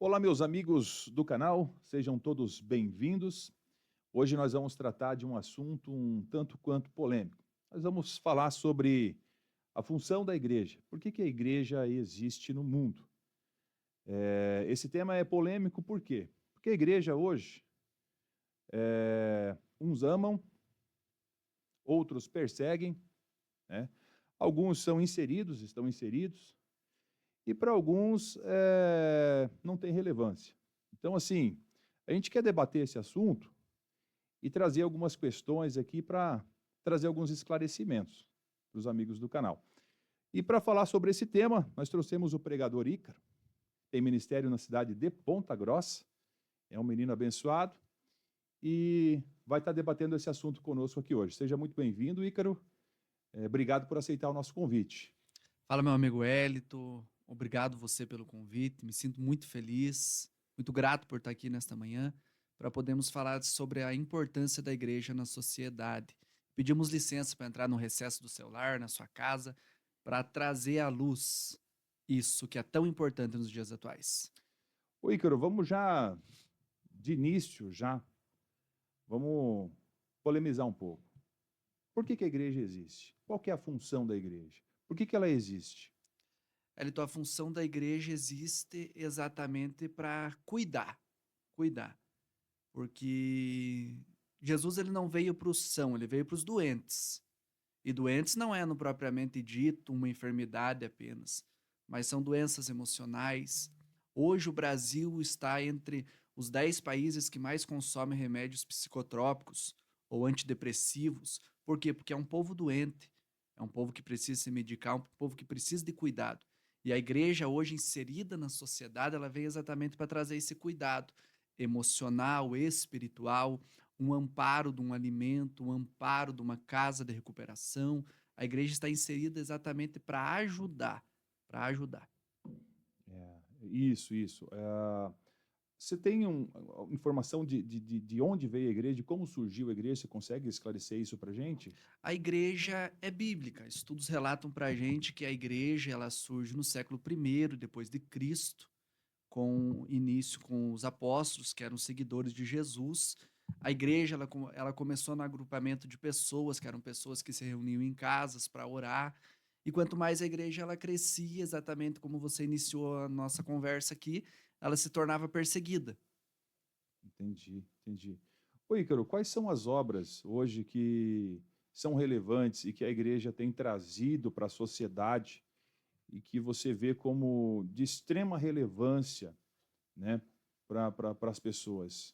Olá, meus amigos do canal, sejam todos bem-vindos. Hoje nós vamos tratar de um assunto um tanto quanto polêmico. Nós vamos falar sobre a função da igreja. Por que a igreja existe no mundo? Esse tema é polêmico por quê? Porque a igreja hoje, uns amam, outros perseguem, né? Alguns estão inseridos, e para alguns não tem relevância. Então, assim, a gente quer debater esse assunto e trazer algumas questões aqui para trazer alguns esclarecimentos para os amigos do canal. E para falar sobre esse tema, nós trouxemos o pregador Ícaro, tem ministério na cidade de Ponta Grossa, é um menino abençoado e vai estar debatendo esse assunto conosco aqui hoje. Seja muito bem-vindo, Ícaro. Obrigado por aceitar o nosso convite. Fala, meu amigo Hélito. Obrigado você pelo convite. Me sinto muito feliz, muito grato por estar aqui nesta manhã para podermos falar sobre a importância da igreja na sociedade. Pedimos licença para entrar no recesso do celular, na sua casa, para trazer à luz isso que é tão importante nos dias atuais. Ô, Ícaro, vamos já, de início, vamos polemizar um pouco. Por que a igreja existe? Qual que é a função da igreja? Por que ela existe? Hélito, a função da igreja existe exatamente para cuidar. Porque Jesus ele não veio para os sãos, ele veio para os doentes. E doentes não é no propriamente dito uma enfermidade apenas, mas são doenças emocionais. Hoje o Brasil está entre os 10 países que mais consomem remédios psicotrópicos ou antidepressivos. Por quê? Porque é um povo doente, é um povo que precisa se medicar, um povo que precisa de cuidado. E a igreja hoje inserida na sociedade, ela veio exatamente para trazer esse cuidado emocional, espiritual, um amparo de um alimento, um amparo de uma casa de recuperação. A igreja está inserida exatamente para ajudar, para ajudar. Isso. Você tem informação de onde veio a igreja, de como surgiu a igreja? Você consegue esclarecer isso para a gente? A igreja é bíblica. Estudos relatam para a gente que a igreja ela surge no século I depois de Cristo, com início com os apóstolos, que eram seguidores de Jesus. A igreja ela começou no agrupamento de pessoas, que eram pessoas que se reuniam em casas para orar. E quanto mais a igreja ela crescia, exatamente como você iniciou a nossa conversa aqui, ela se tornava perseguida. Entendi. Ô, Ícaro, quais são as obras hoje que são relevantes e que a igreja tem trazido para a sociedade e que você vê como de extrema relevância, né, para as pessoas?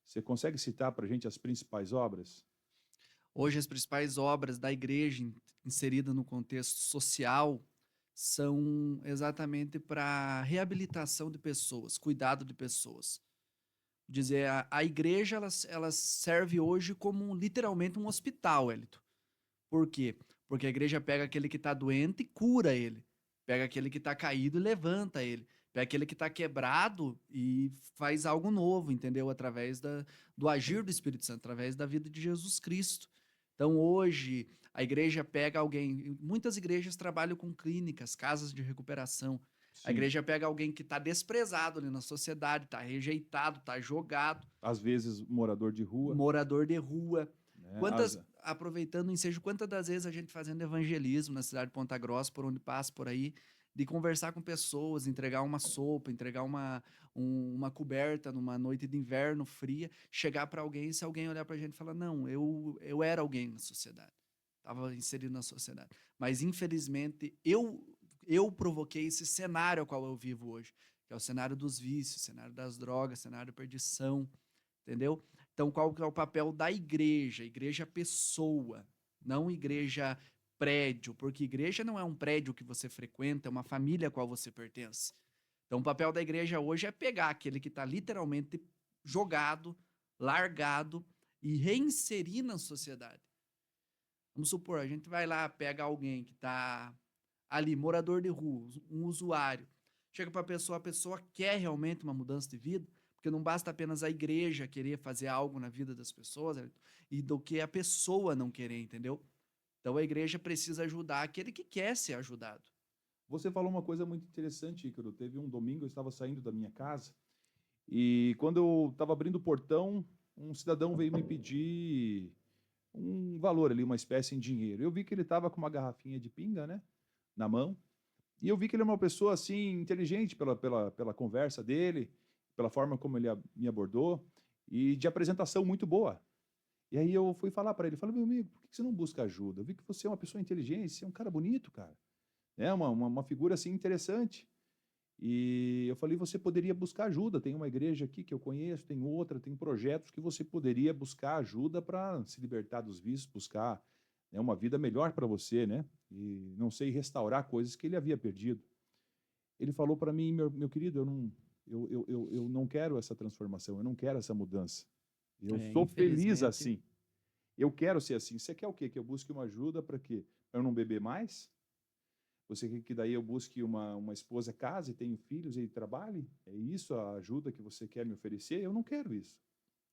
Você consegue citar para a gente as principais obras? Hoje, as principais obras da igreja inserida no contexto social são exatamente para reabilitação de pessoas, cuidado de pessoas. Dizer, a igreja ela serve hoje como literalmente um hospital, Elito. Por quê? Porque a igreja pega aquele que está doente e cura ele. Pega aquele que está caído e levanta ele. Pega aquele que está quebrado e faz algo novo, entendeu? Através do agir do Espírito Santo, através da vida de Jesus Cristo. Então, hoje, a igreja pega alguém. Muitas igrejas trabalham com clínicas, casas de recuperação. A Sim, igreja pega alguém que está desprezado ali na sociedade, está rejeitado, está jogado, às vezes morador de rua, morador de rua. né? Aproveitando o ensejo, quantas das vezes a gente fazendo evangelismo na cidade de Ponta Grossa, por onde passa por aí, de conversar com pessoas, entregar uma sopa, entregar uma coberta numa noite de inverno fria, chegar para alguém, se alguém olhar para a gente e falar, não, eu era alguém na sociedade, estava inserido na sociedade. Mas, infelizmente, eu provoquei esse cenário ao qual eu vivo hoje, que é o cenário dos vícios, cenário das drogas, cenário da perdição, entendeu? Então, qual que é o papel da igreja? Igreja pessoa, não igreja prédio, porque igreja não é um prédio que você frequenta, é uma família a qual você pertence. Então, o papel da igreja hoje é pegar aquele que está literalmente jogado, largado e reinserir na sociedade. Vamos supor, a gente vai lá, pega alguém que está ali, morador de rua, um usuário, chega para a pessoa quer realmente uma mudança de vida, porque não basta apenas a igreja querer fazer algo na vida das pessoas, e do que a pessoa não querer, entendeu? Então a igreja precisa ajudar aquele que quer ser ajudado. Você falou uma coisa muito interessante, Ícaro. Teve um domingo, eu estava saindo da minha casa E quando eu estava abrindo o portão, um cidadão veio me pedir um valor ali, uma espécie em dinheiro. Eu vi que ele estava com uma garrafinha de pinga, né, na mão, e eu vi que ele é uma pessoa assim inteligente pela conversa dele, pela forma como ele me abordou e de apresentação muito boa. E aí eu fui falar para ele, falei, meu amigo, por que você não busca ajuda? Eu vi que você é uma pessoa inteligente, você é um cara bonito, cara. É uma figura assim interessante. E eu falei, você poderia buscar ajuda. Tem uma igreja aqui que eu conheço, tem outra, tem projetos que você poderia buscar ajuda para se libertar dos vícios, buscar, né, uma vida melhor para você, né? E não sei, restaurar coisas que ele havia perdido. Ele falou para mim, meu querido, eu não quero essa transformação, eu não quero essa mudança. Eu É, sou feliz infelizmente, assim. Eu quero ser assim. Você quer o quê? Que eu busque uma ajuda para quê? Para eu não beber mais? Você quer que daí eu busque uma esposa, case, tenha filhos e trabalhe? É isso a ajuda que você quer me oferecer? Eu não quero isso.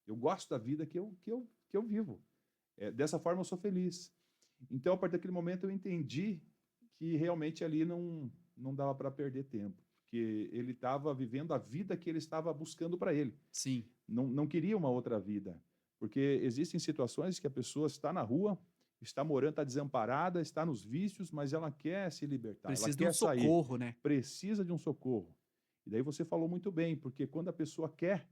Eu gosto da vida que eu vivo. Dessa forma eu sou feliz. Então, a partir daquele momento, eu entendi que realmente ali não dava para perder tempo, porque ele estava vivendo a vida que ele estava buscando para ele. sim. Não queria uma outra vida, porque existem situações que a pessoa está na rua, está morando, está desamparada, está nos vícios, mas ela quer se libertar, ela Precisa de um quer sair, socorro, né? precisa de um socorro. E daí você falou muito bem, porque quando a pessoa quer,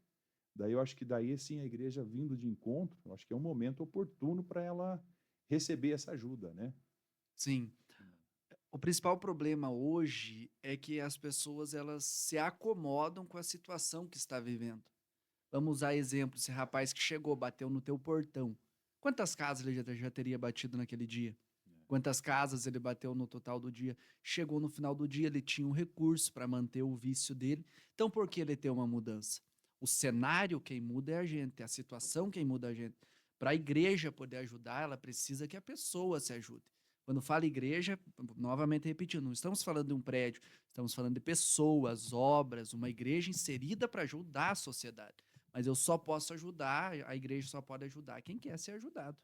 daí eu acho que daí sim a igreja vindo de encontro, eu acho que é um momento oportuno para ela receber essa ajuda, né? Sim. O principal problema hoje é que as pessoas elas se acomodam com a situação que está vivendo. Vamos usar exemplo, esse rapaz que chegou, bateu no teu portão. Quantas casas ele já teria batido naquele dia? Quantas casas ele bateu no total do dia? Chegou no final do dia, ele tinha um recurso para manter o vício dele. Então, por que ele ter uma mudança? O cenário quem muda é a gente, a situação quem muda é a gente. Para a igreja poder ajudar, ela precisa que a pessoa se ajude. Quando fala igreja, novamente repetindo, não estamos falando de um prédio, estamos falando de pessoas, obras, uma igreja inserida para ajudar a sociedade. Mas eu só posso ajudar, a igreja só pode ajudar quem quer ser ajudado.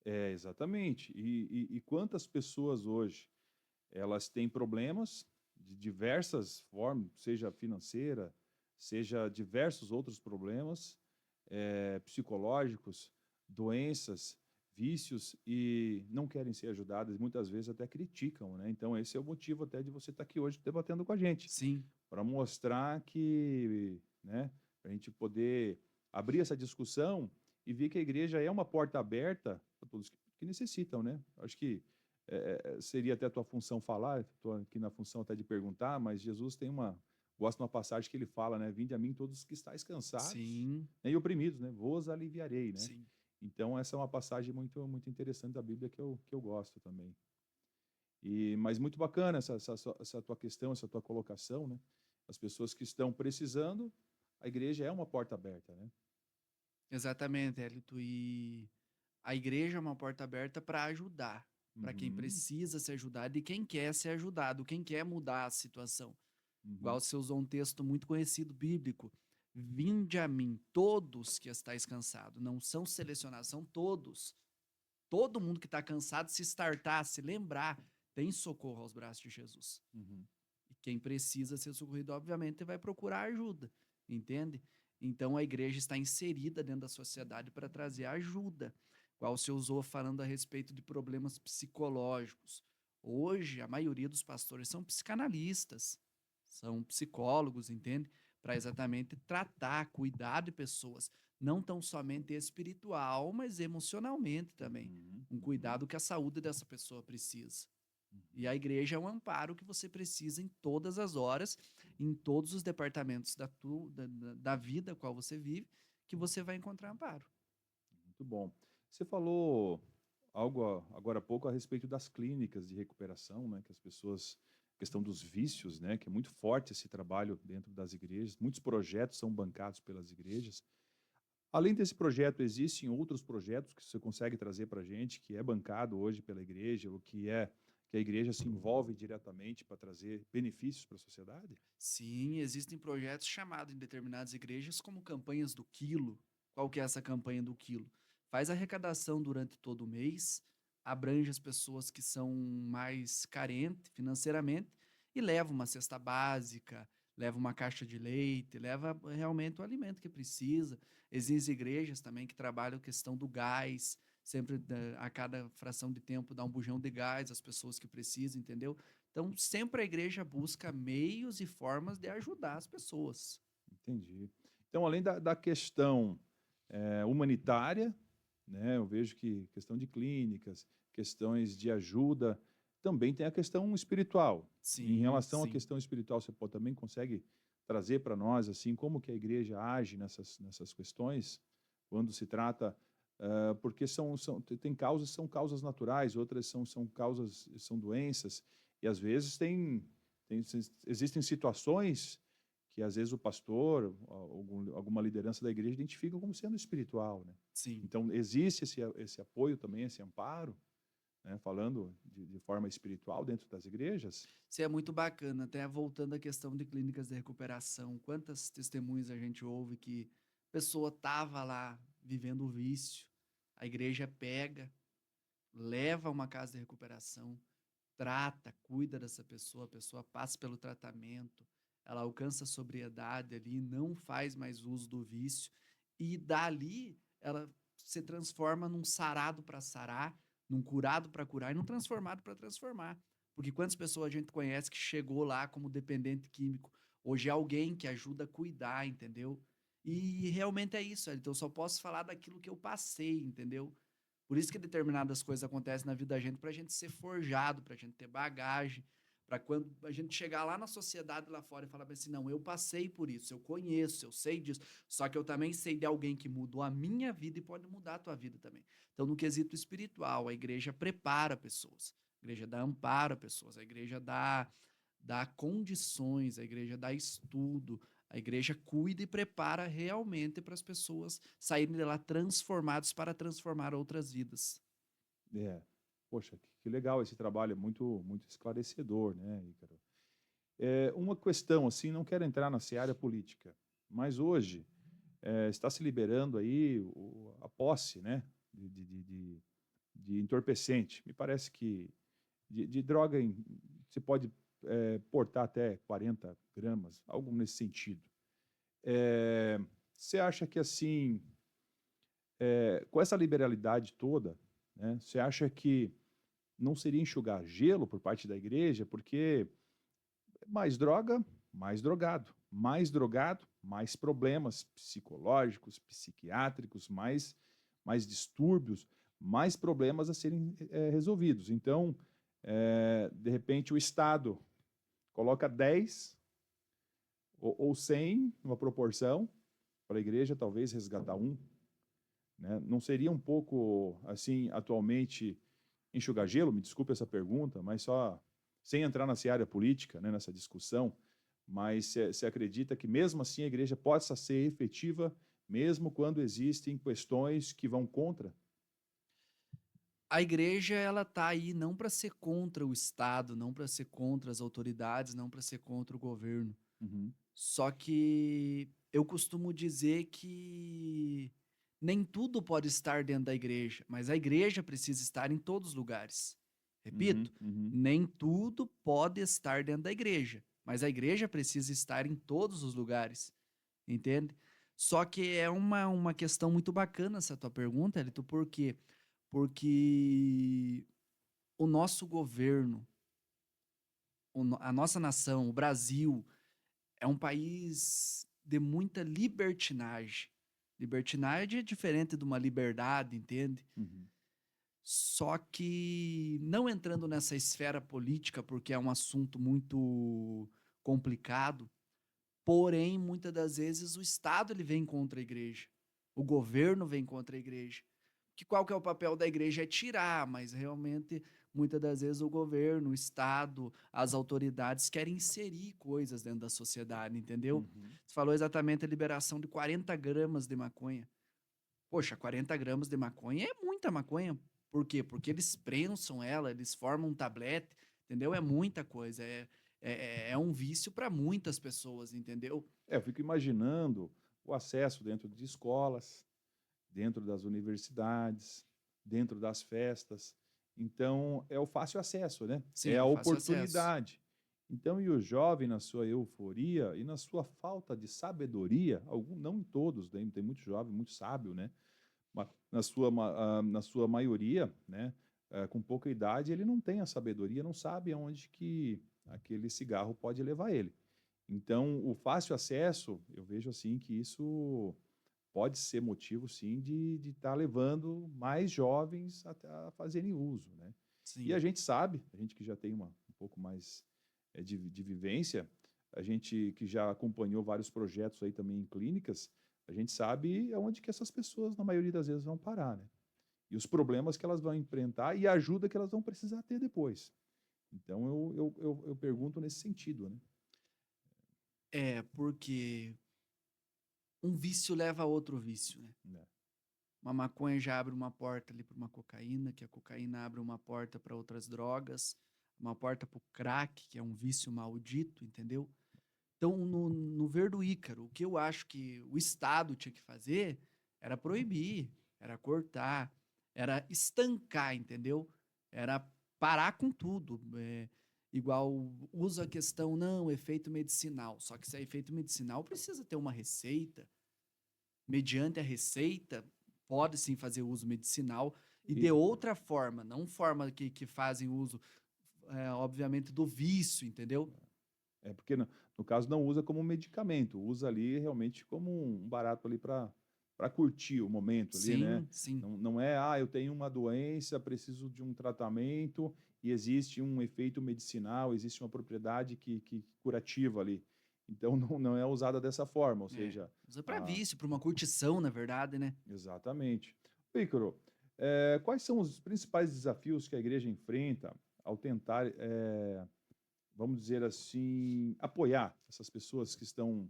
Exatamente. E quantas pessoas hoje elas têm problemas de diversas formas, seja financeira, seja diversos outros problemas, psicológicos, doenças, vícios, e não querem ser ajudadas, muitas vezes até criticam, né? Então, esse é o motivo até de você estar aqui hoje debatendo com a gente, Sim, para mostrar que, né, para a gente poder abrir essa discussão e ver que a igreja é uma porta aberta para todos que necessitam, né? Acho que seria até a tua função falar, estou aqui na função até de perguntar, mas Jesus tem gosto de uma passagem que ele fala, né? Vinde a mim todos que estáis cansados, sim, né, e oprimidos, né? Vos aliviarei, né? sim. Então essa é uma passagem muito interessante da Bíblia que eu gosto também. Mas muito bacana essa tua questão, essa tua colocação, né? As pessoas que estão precisando, a igreja é uma porta aberta, né? Exatamente, Elito. E a igreja é uma porta aberta para ajudar, para quem Uhum, precisa ser ajudado e quem quer ser ajudado, quem quer mudar a situação. Igual uhum, você usou um texto muito conhecido bíblico. Vinde a mim, todos que estáis cansados. Não são selecionados, são todos. Todo mundo que está cansado, se startar, se lembrar, tem socorro aos braços de Jesus. uhum, E quem precisa ser socorrido, obviamente, vai procurar ajuda, entende? Então a igreja está inserida dentro da sociedade para trazer ajuda, qual se usou falando a respeito de problemas psicológicos. Hoje, a maioria dos pastores são psicanalistas, são psicólogos, entende? Para exatamente tratar, cuidar de pessoas, não tão somente espiritual, mas emocionalmente também. uhum, Um uhum, cuidado que a saúde dessa pessoa precisa. E uhum. a igreja é um amparo que você precisa em todas as horas, em todos os departamentos da vida qual você vive, que você vai encontrar amparo. Muito bom. Você falou algo agora há pouco a respeito das clínicas de recuperação, né, que as pessoas, questão dos vícios, né, que é muito forte esse trabalho dentro das igrejas. Muitos projetos são bancados pelas igrejas. Além desse projeto, existem outros projetos que você consegue trazer para a gente, que é bancado hoje pela igreja, ou que a igreja se envolve diretamente para trazer benefícios para a sociedade? Sim, existem projetos chamados em determinadas igrejas como campanhas do quilo. Qual que é essa campanha do quilo? Faz arrecadação durante todo o mês, abrange as pessoas que são mais carentes financeiramente e leva uma cesta básica, leva uma caixa de leite, leva realmente o alimento que precisa. Existem igrejas também que trabalham a questão do gás, sempre a cada fração de tempo dá um bujão de gás às pessoas que precisam, entendeu? Então, sempre a igreja busca meios e formas de ajudar as pessoas. Entendi. Então, além da questão humanitária, né, eu vejo que questão de clínicas, questões de ajuda, também tem a questão espiritual. Em Sim, relação à sim. questão espiritual, você também consegue trazer para nós assim como que a igreja age nessas questões, quando se trata, porque tem causas, são causas naturais, outras são causas, são doenças, e às vezes existem situações que às vezes o pastor, alguma liderança da igreja identifica como sendo espiritual, né? Sim. Então, existe esse apoio também, esse amparo, né, falando de forma espiritual dentro das igrejas? Isso é muito bacana, até voltando à questão de clínicas de recuperação. Quantas testemunhas a gente ouve que a pessoa estava lá vivendo o vício, a igreja pega, leva a uma casa de recuperação, trata, cuida dessa pessoa, a pessoa passa pelo tratamento, ela alcança a sobriedade ali, não faz mais uso do vício, e dali ela se transforma num sarado para sarar, num curado para curar e num transformado para transformar. Porque quantas pessoas a gente conhece que chegou lá como dependente químico, hoje é alguém que ajuda a cuidar, entendeu? E realmente é isso, então eu só posso falar daquilo que eu passei, entendeu? Por isso que determinadas coisas acontecem na vida da gente, para a gente ser forjado, para a gente ter bagagem, para quando a gente chegar lá na sociedade lá fora e falar assim, não, eu passei por isso, eu conheço, eu sei disso, só que eu também sei de alguém que mudou a minha vida e pode mudar a tua vida também. Então, no quesito espiritual, a igreja prepara pessoas, a igreja dá amparo a pessoas, a igreja dá condições, a igreja dá estudo, a igreja cuida e prepara realmente para as pessoas saírem de lá transformados para transformar outras vidas. É. Poxa, que legal esse trabalho, é muito esclarecedor, né, Ícaro? Uma questão, assim, não quero entrar na seara política, mas hoje está se liberando aí a posse, né, de entorpecente. Me parece que de droga você pode portar até 40 gramas, algo nesse sentido. Você acha que, assim, com essa liberalidade toda, né, você acha que não seria enxugar gelo por parte da igreja? Porque mais droga, mais drogado, mais problemas psicológicos, psiquiátricos, mais distúrbios, mais problemas a serem resolvidos. Então, de repente, o Estado coloca 10 ou 100, uma proporção, para a igreja talvez resgatar um. Né? Não seria um pouco, assim, atualmente, enxugar gelo? Me desculpe essa pergunta, mas só sem entrar na seara política, né, nessa discussão, mas você acredita que mesmo assim a igreja possa ser efetiva, mesmo quando existem questões que vão contra? A igreja, ela tá aí não para ser contra o Estado, não para ser contra as autoridades, não para ser contra o governo. Uhum, Só que eu costumo dizer que nem tudo pode estar dentro da igreja, mas a igreja precisa estar em todos os lugares. uhum, Repito, uhum. nem tudo pode estar dentro da igreja, mas a igreja precisa estar em todos os lugares, entende? Só que é uma questão muito bacana essa tua pergunta, Elito, por quê? Porque o nosso governo, a nossa nação, o Brasil, é um país de muita libertinagem. Libertinagem é diferente de uma liberdade, entende? Uhum. Só que não entrando nessa esfera política, porque é um assunto muito complicado, porém, muitas das vezes o Estado ele vem contra a igreja, o governo vem contra a igreja. Que qual que é o papel da igreja? É tirar, mas realmente, muitas das vezes, o governo, o Estado, as autoridades querem inserir coisas dentro da sociedade, entendeu? Uhum. Você falou exatamente a liberação de 40 gramas de maconha. Poxa, 40 gramas de maconha é muita maconha. Por quê? Porque eles prensam ela, eles formam um tablete, entendeu? É muita coisa. É um vício para muitas pessoas, entendeu? Eu fico imaginando o acesso dentro de escolas, dentro das universidades, dentro das festas. Então, é o fácil acesso, né? É Sim, a é o fácil acesso. oportunidade. Então, e o jovem, na sua euforia e na sua falta de sabedoria, não em todos, tem muito jovem, muito sábio, né? Na sua maioria, né? Com pouca idade, ele não tem a sabedoria, não sabe aonde que aquele cigarro pode levar ele. Então, o fácil acesso, eu vejo assim que isso pode ser motivo, sim, de estar levando mais jovens a fazerem uso, né? E a Sim. gente sabe, a gente que já tem um pouco mais de vivência, a gente que já acompanhou vários projetos aí também em clínicas, a gente sabe aonde que essas pessoas, na maioria das vezes, vão parar, né? E os problemas que elas vão enfrentar e a ajuda que elas vão precisar ter depois. Então, eu pergunto nesse sentido, né? É, porque um vício leva a outro vício, né? Né. Uma maconha já abre uma porta ali para uma cocaína, que a cocaína abre uma porta para outras drogas, uma porta para o crack, que é um vício maldito, entendeu? Então, no Verde Ícaro, o que eu acho que o Estado tinha que fazer era proibir, era cortar, era estancar, entendeu? Era parar com tudo. Igual usa a questão, não, efeito medicinal. Só que se é efeito medicinal, precisa ter uma receita. Mediante a receita, pode sim fazer uso medicinal e de E outra forma, não forma que fazem uso, obviamente, do vício, entendeu? é porque no caso não usa como medicamento, usa ali realmente como um barato ali para curtir o momento ali, né? Sim, sim. Não é, eu tenho uma doença, preciso de um tratamento e existe um efeito medicinal, existe uma propriedade que curativa ali. Então não é usada dessa forma, ou É, seja, usa para a, vício, para uma curtição, na verdade, né? exatamente. Ícaro, quais são os principais desafios que a igreja enfrenta ao tentar vamos dizer assim, apoiar essas pessoas que estão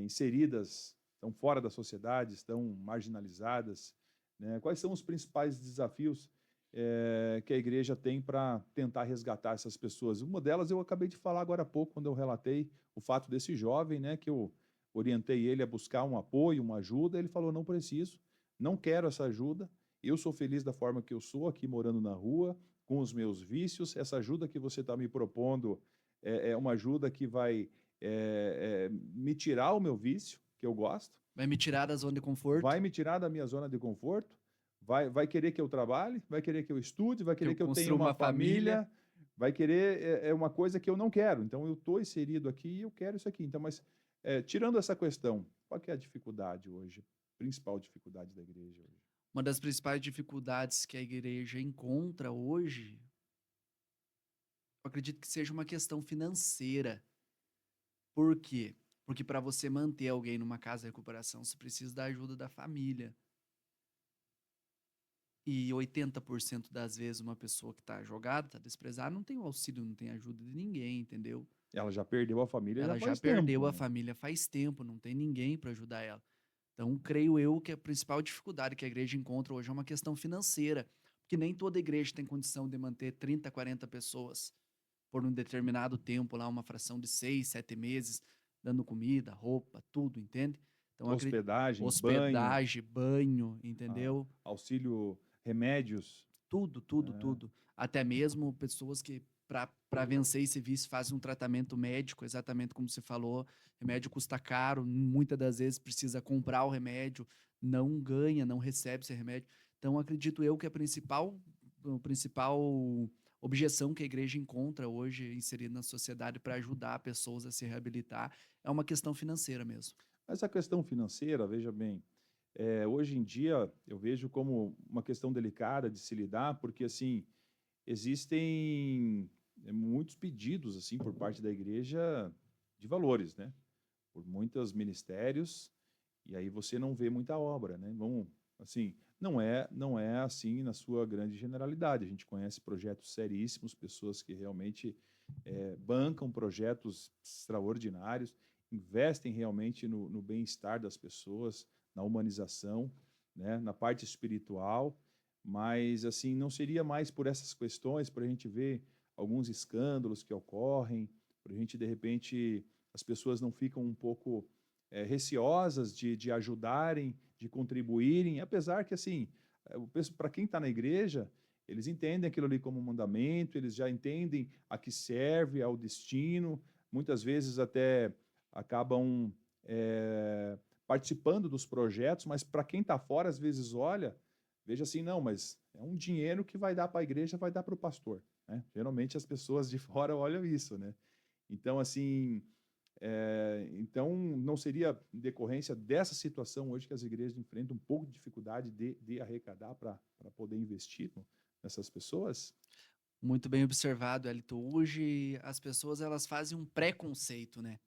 inseridas, estão fora da sociedade, estão marginalizadas, né? Quais são os principais desafios que a igreja tem para tentar resgatar essas pessoas? Uma delas eu acabei de falar agora há pouco, quando eu relatei o fato desse jovem, né, que eu orientei ele a buscar um apoio, uma ajuda, ele falou, não preciso, não quero essa ajuda, eu sou feliz da forma que eu sou aqui morando na rua, com os meus vícios, essa ajuda que você está me propondo é uma ajuda que vai me tirar o meu vício, que eu gosto, Vai me tirar da zona de vai conforto, me tirar da minha zona de conforto, vai querer que eu trabalhe, vai querer que eu estude, vai que querer eu que eu tenha construa uma uma família. família, vai querer uma coisa que eu não quero. Então eu estou inserido aqui e eu quero isso aqui. Então, mas tirando essa questão, qual que é a dificuldade hoje, principal dificuldade da igreja hoje? Uma das principais dificuldades que a igreja encontra hoje, eu acredito que seja uma questão financeira. Por quê? Porque para você manter alguém numa casa de recuperação, você precisa da ajuda da família. E 80% das vezes uma pessoa que está jogada, está desprezada, não tem o auxílio, não tem ajuda de ninguém, entendeu? Ela já perdeu a família já Ela já faz perdeu tempo, a né? família faz tempo, não tem ninguém para ajudar ela. Então, creio eu que a principal dificuldade que a igreja encontra hoje é uma questão financeira, porque nem toda igreja tem condição de manter 30, 40 pessoas por um determinado tempo, lá uma fração de 6, 7 meses, dando comida, roupa, tudo, entende? Então, Hospedagem, banho, hospedagem, banho, entendeu? auxílio, remédios. Tudo, tudo, É, tudo. Até mesmo pessoas que, para vencer esse vício, fazem um tratamento médico, exatamente como você falou. Remédio custa caro, muitas das vezes precisa comprar o remédio, não ganha, não recebe esse remédio. Então, acredito eu que a principal objeção que a igreja encontra hoje inserida na sociedade para ajudar pessoas a se reabilitar é uma questão financeira mesmo. Essa questão financeira, veja bem, hoje em dia eu vejo como uma questão delicada de se lidar, porque assim existem muitos pedidos assim por parte da igreja de valores, né? Por muitos ministérios e aí você não vê muita obra, né? Vamos, assim, não é assim na sua grande generalidade. A gente conhece projetos seríssimos, pessoas que realmente bancam projetos extraordinários, investem realmente no bem-estar das pessoas, na humanização, né? Na parte espiritual, mas assim não seria mais por essas questões, para a gente ver alguns escândalos que ocorrem, para a gente de repente as pessoas não ficam um pouco receosas de ajudarem, de contribuírem, apesar que, assim, para quem está na igreja, Eles entendem aquilo ali como um mandamento, eles já entendem a que serve, ao destino, muitas vezes até acabam participando dos projetos, mas para quem está fora, às vezes olha, veja assim, não, mas é um dinheiro que vai dar para a igreja, vai dar para o pastor, né? Geralmente as pessoas de fora olham isso, né? Então, assim, então não seria em decorrência dessa situação hoje que as igrejas enfrentam um pouco de dificuldade de arrecadar para poder investir nessas pessoas? Muito bem observado, Elito. Hoje as pessoas elas fazem um preconceito, né?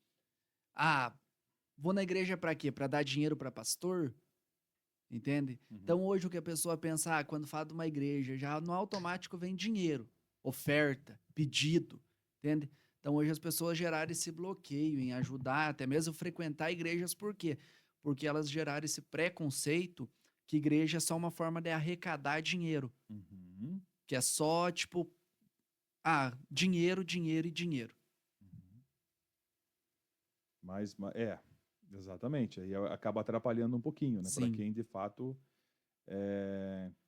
Ah, vou na igreja para quê? Para dar dinheiro para pastor? Entende? Uhum. Então hoje o que a pessoa pensa, quando fala de uma igreja, já no automático vem dinheiro, oferta, pedido, entende? Então hoje as pessoas geraram esse bloqueio em ajudar, até mesmo frequentar igrejas, por quê? Porque elas geraram esse preconceito que igreja é só uma forma de arrecadar dinheiro, Uhum. que é só tipo, dinheiro, dinheiro e dinheiro. Uhum. Exatamente. Aí acaba atrapalhando um pouquinho, né? Para Sim. quem de fato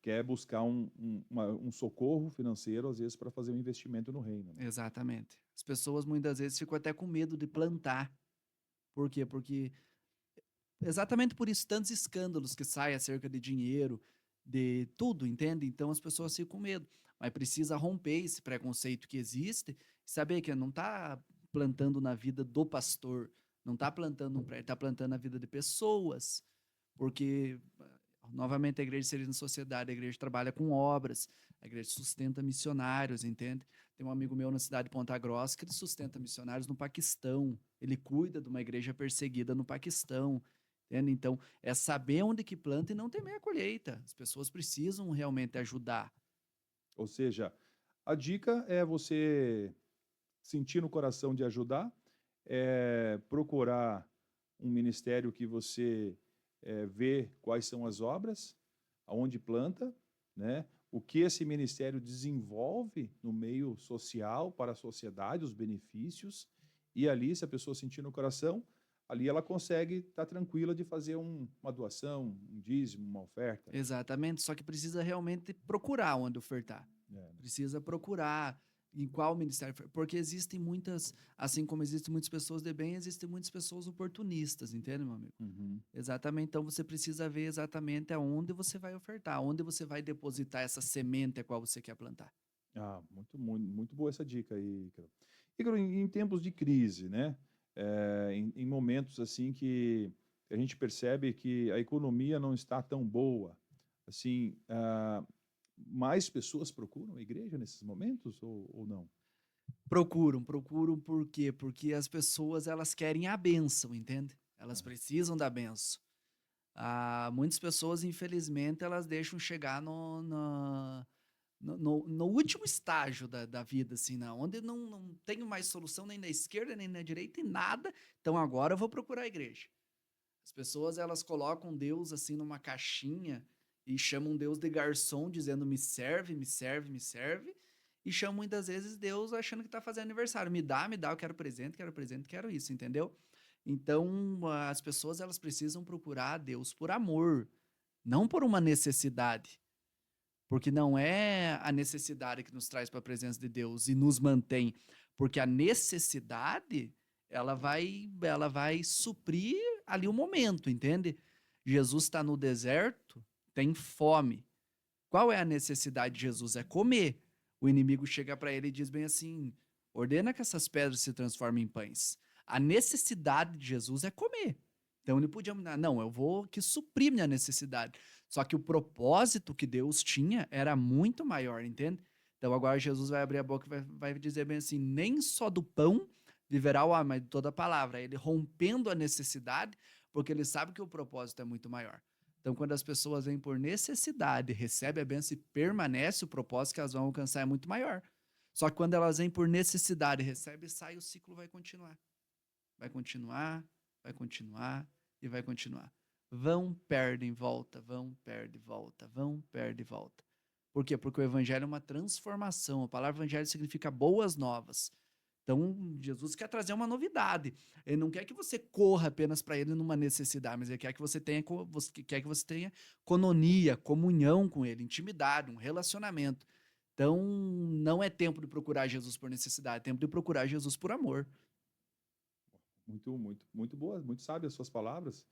quer buscar um socorro financeiro, às vezes, para fazer um investimento no reino, né? Exatamente. As pessoas muitas vezes ficam até com medo de plantar. Por quê? Porque exatamente por isso tantos escândalos que saem acerca de dinheiro, de tudo, entende? Então as pessoas ficam com medo. Mas precisa romper esse preconceito que existe e saber que não está plantando na vida do pastor, não está plantando um prédio, está plantando na vida de pessoas. Porque, novamente, a igreja seria na sociedade, a igreja trabalha com obras, a igreja sustenta missionários, entende? Tem um amigo meu na cidade de Ponta Grossa que ele sustenta missionários no Paquistão, ele cuida de uma igreja perseguida no Paquistão, entende? Então, é saber onde que planta e não temer a colheita. As pessoas precisam realmente ajudar. Ou seja, a dica é você sentir no coração de ajudar, procurar um ministério que você vê quais são as obras, aonde planta, né? O que esse ministério desenvolve no meio social para a sociedade, os benefícios, e ali, se a pessoa sentir no coração, ali ela consegue estar tranquila de fazer uma doação, um dízimo, uma oferta. Exatamente, só que precisa realmente procurar onde ofertar. Né? Precisa procurar em qual ministério, porque existem muitas, assim como existem muitas pessoas de bem, existem muitas pessoas oportunistas, entende, meu amigo? Uhum. Exatamente, então você precisa ver exatamente aonde você vai ofertar, onde você vai depositar essa semente a qual você quer plantar. Muito boa essa dica aí, Ícaro. Ícaro, em tempos de crise, né? Em momentos assim que a gente percebe que a economia não está tão boa, assim, mais pessoas procuram a igreja nesses momentos ou não? Procuram por quê? Porque as pessoas elas querem a bênção, entende? Elas Ah, precisam da bênção. Muitas pessoas, infelizmente, elas deixam chegar no último estágio da vida, assim, onde não tenho mais solução nem na esquerda, nem na direita, e nada, então agora eu vou procurar a igreja. As pessoas, elas colocam Deus, assim, numa caixinha e chamam Deus de garçom, dizendo me serve, me serve, me serve, e chamam muitas vezes Deus achando que tá fazendo aniversário. Me dá, eu quero presente, quero isso, entendeu? Então, as pessoas, elas precisam procurar a Deus por amor, não por uma necessidade. Porque não é a necessidade que nos traz para a presença de Deus e nos mantém, porque a necessidade ela vai suprir ali o momento, entende? Jesus está no deserto, tem fome. Qual é a necessidade de Jesus? É comer. O inimigo chega para ele e diz bem assim: ordena que essas pedras se transformem em pães. A necessidade de Jesus é comer. Então ele podia, não, eu vou que suprir minha necessidade. Só que o propósito que Deus tinha era muito maior, entende? Então agora Jesus vai abrir a boca e vai dizer bem assim: nem só do pão viverá o homem, mas de toda a palavra. Ele rompendo a necessidade, porque ele sabe que o propósito é muito maior. Então, quando as pessoas vêm por necessidade, recebem a bênção e permanece, o propósito que elas vão alcançar é muito maior. Só que quando elas vêm por necessidade, recebem, sai, o ciclo vai continuar. Vai continuar, vai continuar e vai continuar. Vão, perdem, volta, vão, perde, volta, vão, perde, volta. Por quê? Porque o evangelho é uma transformação. A palavra evangelho significa boas novas. Então, Jesus quer trazer uma novidade. Ele não quer que você corra apenas para ele numa necessidade, mas ele quer que você tenha cononia, comunhão com ele, intimidade, um relacionamento. Então, não é tempo de procurar Jesus por necessidade, é tempo de procurar Jesus por amor. Muito boas, muito sábias as suas palavras.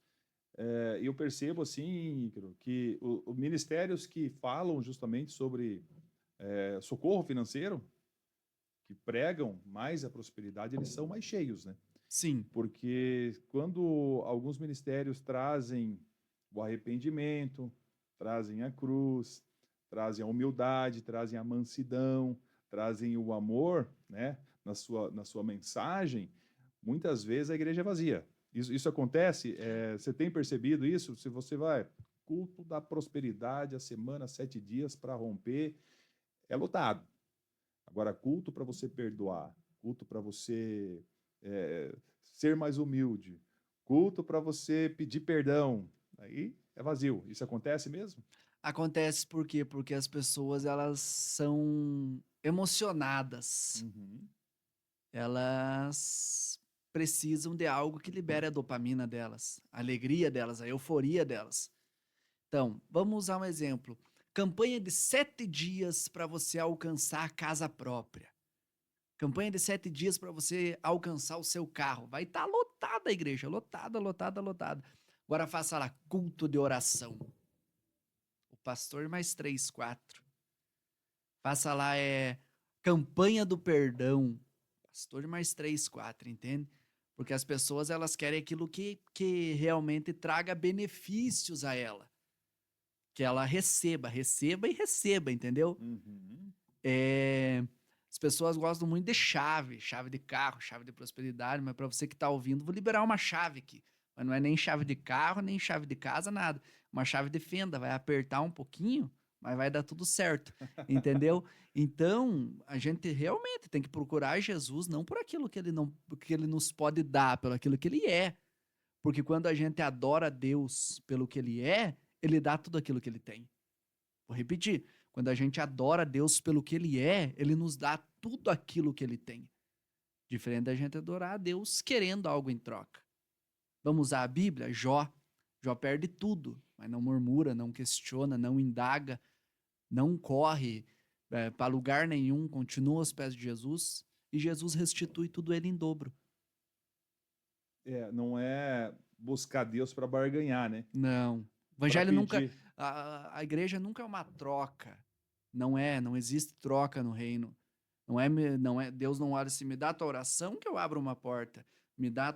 E eu percebo, assim, Ícaro, que os ministérios que falam justamente sobre socorro financeiro, que pregam mais a prosperidade, eles são mais cheios, né? Sim, Porque quando alguns ministérios trazem o arrependimento, trazem a cruz, trazem a humildade, trazem a mansidão, trazem o amor, né, na sua mensagem, muitas vezes a igreja é vazia. Isso acontece? Você tem percebido isso? Se você vai, culto da prosperidade, a semana, 7 dias para romper, é lotado. Agora, culto para você perdoar, culto para você é, ser mais humilde, culto para você pedir perdão, aí é vazio. Isso acontece mesmo? acontece por quê? Porque as pessoas elas são emocionadas. Uhum. Elas precisam de algo que libere a dopamina delas, a alegria delas, a euforia delas. Então, vamos usar um exemplo. Campanha de 7 dias para você alcançar a casa própria. Campanha de 7 dias para você alcançar o seu carro. Vai estar lotada a igreja, lotada, lotada, lotada. Agora faça lá, culto de oração. O pastor mais 3, 4. Faça lá, campanha do perdão. Pastor mais 3, 4, entende? Porque as pessoas, elas querem aquilo que realmente traga benefícios a ela. Que ela receba, receba e receba, entendeu? Uhum. É, as pessoas gostam muito de chave, chave de carro, chave de prosperidade, mas para você que está ouvindo, vou liberar uma chave aqui. Mas não é nem chave de carro, nem chave de casa, nada. Uma chave de fenda, vai apertar um pouquinho, mas vai dar tudo certo, entendeu? Então, a gente realmente tem que procurar Jesus não por aquilo que ele não, que ele nos pode dar, pelo aquilo que ele é. Porque quando a gente adora Deus pelo que ele é, ele dá tudo aquilo que ele tem. Vou repetir. Quando a gente adora Deus pelo que ele é, ele nos dá tudo aquilo que ele tem. Diferente da gente adorar a Deus querendo algo em troca. Vamos usar a Bíblia? Jó. Jó perde tudo, mas não murmura, não questiona, não indaga, não corre para lugar nenhum, continua aos pés de Jesus e Jesus restitui tudo ele em dobro. Não é buscar Deus para barganhar, né? Não. O Para evangelho nunca. pedir. A igreja nunca é uma troca. Não é, não existe troca no reino. Não é, Deus não olha assim, me dá a tua oração que eu abro uma porta. Me dá a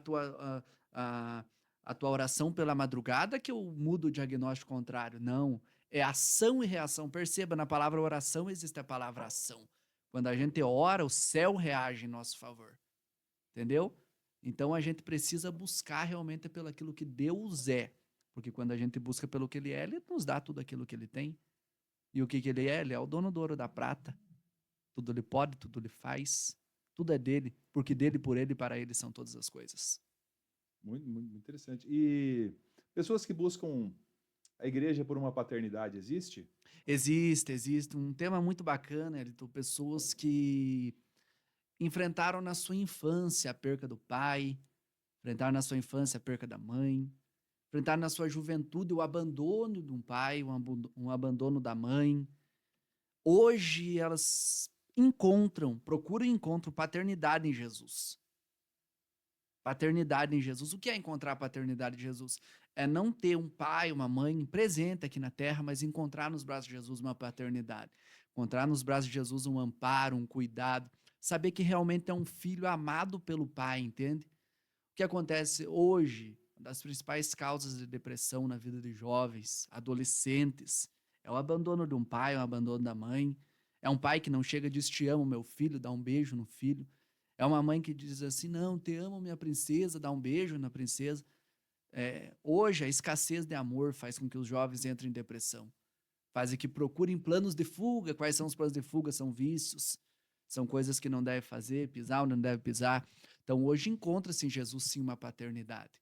tua oração pela madrugada que eu mudo o diagnóstico contrário. Não. É ação e reação. Perceba, na palavra oração existe a palavra ação. Quando a gente ora, o céu reage em nosso favor. Entendeu? Então a gente precisa buscar realmente pelo aquilo que Deus é. Porque quando a gente busca pelo que ele é, ele nos dá tudo aquilo que ele tem. E o que ele é? Ele é o dono do ouro e da prata. Tudo ele pode, tudo ele faz. Tudo é dele, porque dele, por ele e para ele são todas as coisas. Muito interessante. E pessoas que buscam a igreja por uma paternidade, existe? Existe um tema muito bacana, Elton, pessoas que enfrentaram na sua infância a perca do pai, enfrentaram na sua infância a perca da mãe, enfrentaram na sua juventude o abandono de um pai, um abandono da mãe. Hoje elas procuram e encontram paternidade em Jesus. Paternidade em Jesus. O que é encontrar a paternidade de Jesus? É não ter um pai, uma mãe presente aqui na terra, mas encontrar nos braços de Jesus uma paternidade. Encontrar nos braços de Jesus um amparo, um cuidado. Saber que realmente é um filho amado pelo pai, entende? O que acontece hoje, uma das principais causas de depressão na vida de jovens, adolescentes, é o abandono de um pai, o abandono da mãe. É um pai que não chega e diz: te amo, meu filho, dá um beijo no filho. É uma mãe que diz assim: não, te amo, minha princesa, dá um beijo na princesa. Hoje, a escassez de amor faz com que os jovens entrem em depressão. Faz com que procurem planos de fuga. Quais são os planos de fuga? São vícios, são coisas que não deve fazer, pisar onde não deve pisar. Então, hoje, encontra-se em Jesus, sim, uma paternidade.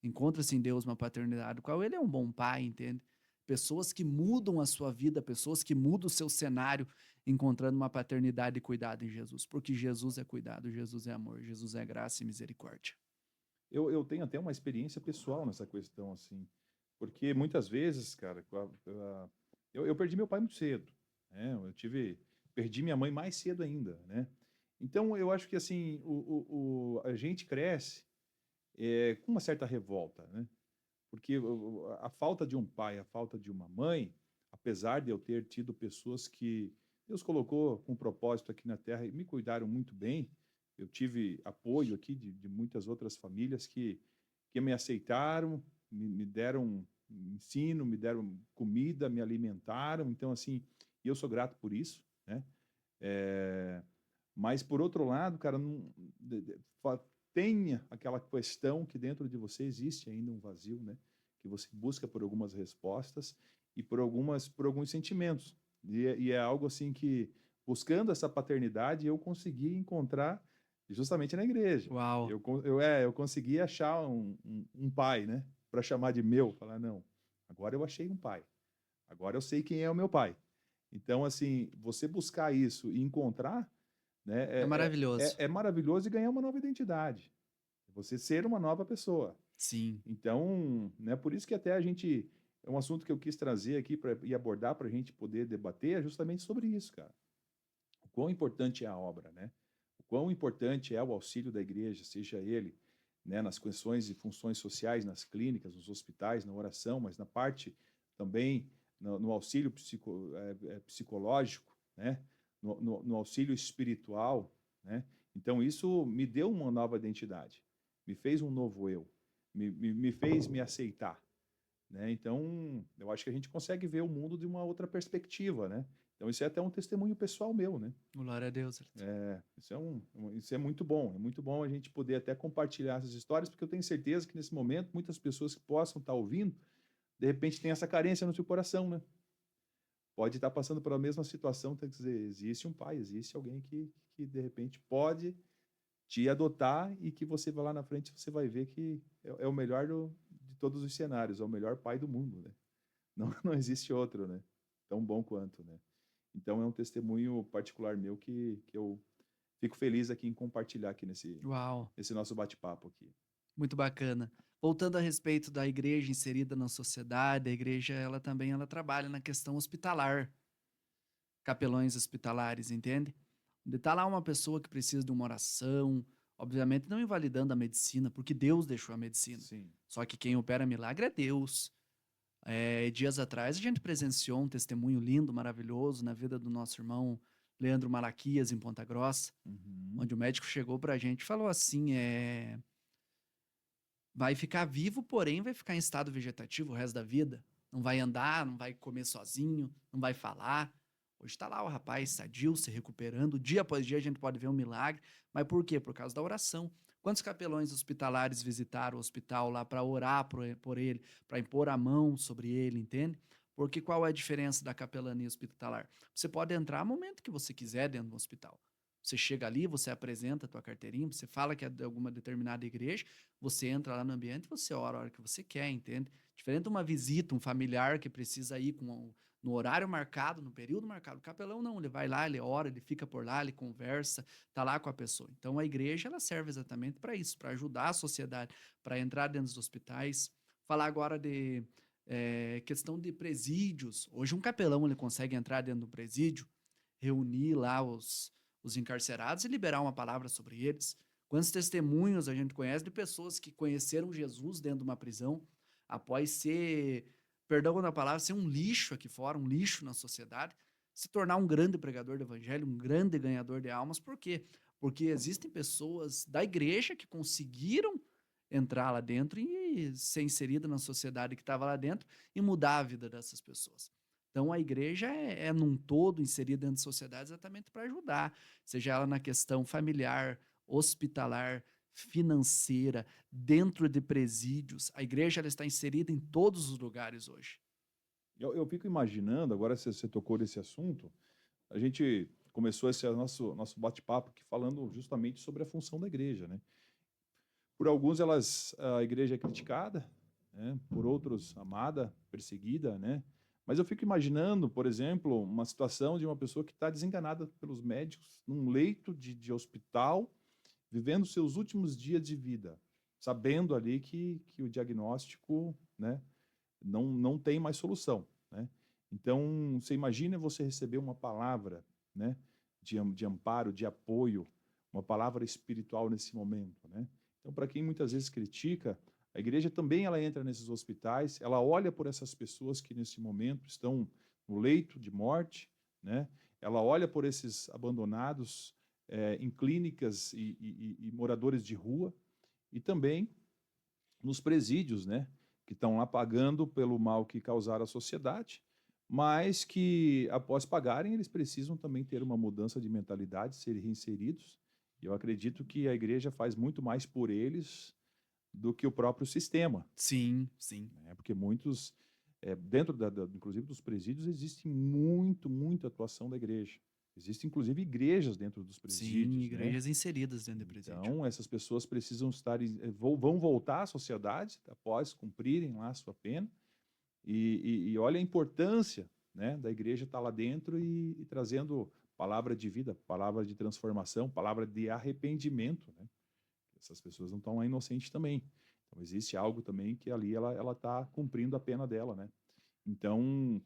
Encontra-se em Deus uma paternidade, qual ele é um bom pai, entende? Pessoas que mudam a sua vida, pessoas que mudam o seu cenário, encontrando uma paternidade e cuidado em Jesus. Porque Jesus é cuidado, Jesus é amor, Jesus é graça e misericórdia. Eu tenho até uma experiência pessoal nessa questão, assim, porque muitas vezes, cara, eu perdi meu pai muito cedo, né? Eu tive perdi minha mãe mais cedo ainda, né? Então, eu acho que, assim, a gente cresce com uma certa revolta, né? Porque a falta de um pai, a falta de uma mãe, apesar de eu ter tido pessoas que Deus colocou com propósito aqui na Terra e me cuidaram muito bem, eu tive apoio aqui de muitas outras famílias que me aceitaram, me deram ensino, me deram comida, me alimentaram. Então, assim, eu sou grato por isso, né? É, mas, por outro lado, cara, não, tenha aquela questão que dentro de você existe ainda um vazio, né? Que você busca por algumas respostas e por alguns sentimentos. E é algo assim que, buscando essa paternidade, eu consegui encontrar justamente na igreja. Uau. Eu consegui achar um pai, né? Para chamar de meu, falar, não, agora eu achei um pai. Agora eu sei quem é o meu pai. Então, assim, você buscar isso e encontrar, né, É maravilhoso. é maravilhoso e ganhar uma nova identidade. Você ser uma nova pessoa. Sim. Então, né, por isso que até a gente. É um assunto que eu quis trazer aqui e abordar para a gente poder debater, é justamente sobre isso, cara. O quão importante é a obra, né? O quão importante é o auxílio da igreja, seja ele, né, nas questões e funções sociais, nas clínicas, nos hospitais, na oração, mas na parte também no auxílio psicológico, né? No auxílio espiritual, né? Então, isso me deu uma nova identidade, me fez um novo eu, me fez me aceitar, né? Então, eu acho que a gente consegue ver o mundo de uma outra perspectiva, né? Então, isso é até um testemunho pessoal meu, né? Glória a Deus. Isso é muito bom a gente poder até compartilhar essas histórias, porque eu tenho certeza que nesse momento muitas pessoas que possam estar ouvindo, de repente tem essa carência no seu coração, né? Pode estar passando pela mesma situação, tem que dizer, existe um pai, existe alguém que de repente pode te adotar e que você vai lá na frente, você vai ver que é o melhor de todos os cenários, é o melhor pai do mundo, né? Não, não existe outro, né? Tão bom quanto, né? Então é um testemunho particular meu que eu fico feliz aqui em compartilhar aqui Uau. nesse nosso bate-papo aqui. Muito bacana. Voltando a respeito da igreja inserida na sociedade, a igreja ela trabalha na questão hospitalar, capelões hospitalares, entende? Onde tá lá uma pessoa que precisa de uma oração, obviamente não invalidando a medicina, porque Deus deixou a medicina. Sim. Só que quem opera milagre é Deus. Dias atrás a gente presenciou um testemunho lindo, maravilhoso na vida do nosso irmão Leandro Malaquias, em Ponta Grossa, Uhum. onde o médico chegou pra gente e falou assim, vai ficar vivo, porém vai ficar em estado vegetativo o resto da vida. Não vai andar, não vai comer sozinho, não vai falar. Hoje está lá o rapaz sadio, se recuperando. Dia após dia a gente pode ver um milagre. Mas por quê? Por causa da oração. Quantos capelões hospitalares visitaram o hospital lá para orar por ele, para impor a mão sobre ele, entende? Porque qual é a diferença da capelania hospitalar? Você pode entrar no momento que você quiser dentro do hospital. Você chega ali, você apresenta a tua carteirinha, você fala que é de alguma determinada igreja, você entra lá no ambiente e você ora a hora que você quer, entende? Diferente de uma visita, um familiar que precisa ir no horário marcado, no período marcado. O capelão não, ele vai lá, ele ora, ele fica por lá, ele conversa, tá lá com a pessoa. Então a igreja ela serve exatamente para isso, para ajudar a sociedade, para entrar dentro dos hospitais. Falar agora de questão de presídios. Hoje um capelão ele consegue entrar dentro do presídio, reunir lá os encarcerados e liberar uma palavra sobre eles. Quantos testemunhos a gente conhece de pessoas que conheceram Jesus dentro de uma prisão após ser, perdão da palavra, ser um lixo aqui fora, um lixo na sociedade, se tornar um grande pregador do evangelho, um grande ganhador de almas. Por quê? Porque existem pessoas da igreja que conseguiram entrar lá dentro e ser inserida na sociedade que estava lá dentro e mudar a vida dessas pessoas. Então a igreja é num todo inserida dentro da sociedade exatamente para ajudar, seja ela na questão familiar, hospitalar, financeira, dentro de presídios. A igreja ela está inserida em todos os lugares hoje. Eu fico imaginando, agora você tocou nesse assunto, a gente começou esse nosso bate-papo aqui falando justamente sobre a função da igreja, né? Por alguns a igreja é criticada, né? Por outros amada, perseguida, né? Mas eu fico imaginando, por exemplo, uma situação de uma pessoa que está desenganada pelos médicos num leito de hospital, vivendo seus últimos dias de vida, sabendo ali que o diagnóstico, né, não tem mais solução, né? Então, você imagina você receber uma palavra, né, de amparo, de apoio, uma palavra espiritual nesse momento, né? Então, para quem muitas vezes critica, a igreja também ela entra nesses hospitais, ela olha por essas pessoas que nesse momento estão no leito de morte, né? Ela olha por esses abandonados em clínicas e moradores de rua, e também nos presídios, né? Que estão lá pagando pelo mal que causaram à sociedade, mas que, após pagarem, eles precisam também ter uma mudança de mentalidade, serem reinseridos. E eu acredito que a igreja faz muito mais por eles do que o próprio sistema, Sim, sim. né? Porque muitos, dentro inclusive dos presídios, existe muita atuação da igreja. Existem, inclusive, igrejas dentro dos Sim, presídios, né? igrejas inseridas dentro do presídio. Então, essas pessoas precisam estar, vão voltar à sociedade após cumprirem lá a sua pena. E olha a importância, né, da igreja estar lá dentro e trazendo palavra de vida, palavra de transformação, palavra de arrependimento, né? Essas pessoas não estão lá inocentes também. Então, existe algo também que ali ela está cumprindo a pena dela, né? Então,